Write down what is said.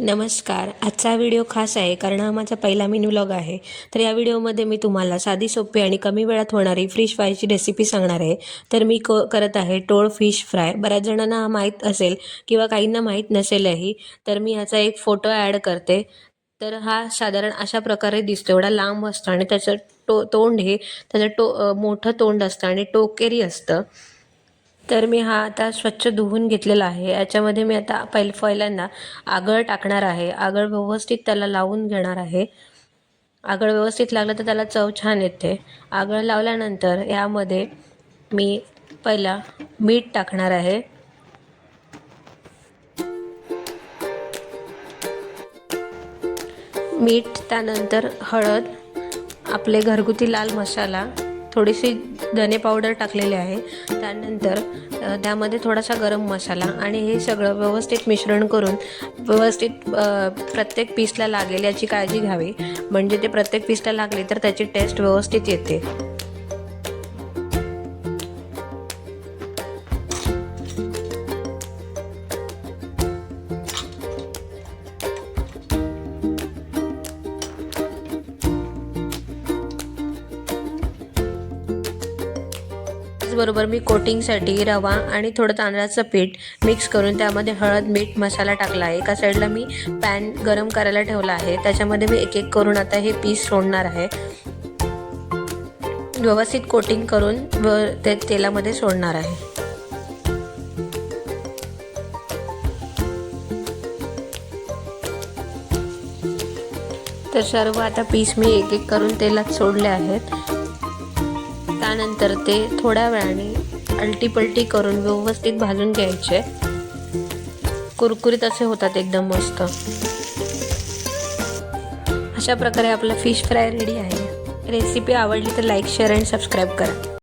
नमस्कार. आजचा व्हिडिओ खास आहे कारण हा माझा पहिला मिनी व्लॉग आहे. तर या व्हिडिओमध्ये मी तुम्हाला साधी, सोपी आणि कमी वेळात होणारी फिश फ्रायची रेसिपी सांगणार आहे. तर मी करत आहे टोळ फिश फ्राय. बऱ्याच जणांना हा माहीत असेल किंवा काहींना माहीत नसेलही. तर मी ह्याचा एक फोटो ॲड करते. तर हा साधारण अशा प्रकारे दिसतो. एवढा लांब असतो आणि त्याचं तोंड हे त्याचं मोठं तोंड असतं आणि टोकेरी असतं. तर मी हा आता स्वच्छ धुवून घेतलेला आहे. याच्यामध्ये मी आता पहिल्यांदा आगळ टाकणार आहे. आगळ व्यवस्थित त्याला लावून घेणार आहे. आगळ व्यवस्थित लागलं तर त्याला चव छान येते. आगळ लावल्यानंतर यामध्ये मी पहिला मीठ टाकणार आहे. मीठ, त्यानंतर हळद, आपले घरगुती लाल मसाला, थोडीशी धने पावडर टाकलेली आहे. त्यानंतर त्यामध्ये थोडासा गरम मसाला आणि हे सगळं व्यवस्थित मिश्रण करून व्यवस्थित प्रत्येक पीसला लागेल याची काळजी घ्यावी. म्हणजे ते प्रत्येक पीसला लागले तर त्याची टेस्ट व्यवस्थित येते. त्याचबरोबर मी कोटिंगसाठी रवा आणि थोडं तांदळाचं पीठ मिक्स करून त्यामध्ये हळद, मीठ, मसाला टाकला आहे. एका साईडला मी पॅन गरम करायला ठेवला आहे. त्याच्यामध्ये मी एक एक करून आता हे पीस सोडणार आहे. व्यवस्थित कोटिंग करून ते तेलामध्ये सोडणार आहे. तर सर्व आता पीस मी एक एक करून तेलात सोडले आहेत. त्यानंतर ते थोड्या वेळाने अलटीपलटी करून व्यवस्थित भाजून घ्यायचे. कुरकुरीत असे होतात एकदम मस्त. अशा प्रकारे आपला फिश फ्राय रेडी आहे. रेसिपी आवडली तर लाईक, शेअर आणि सबस्क्राईब करा.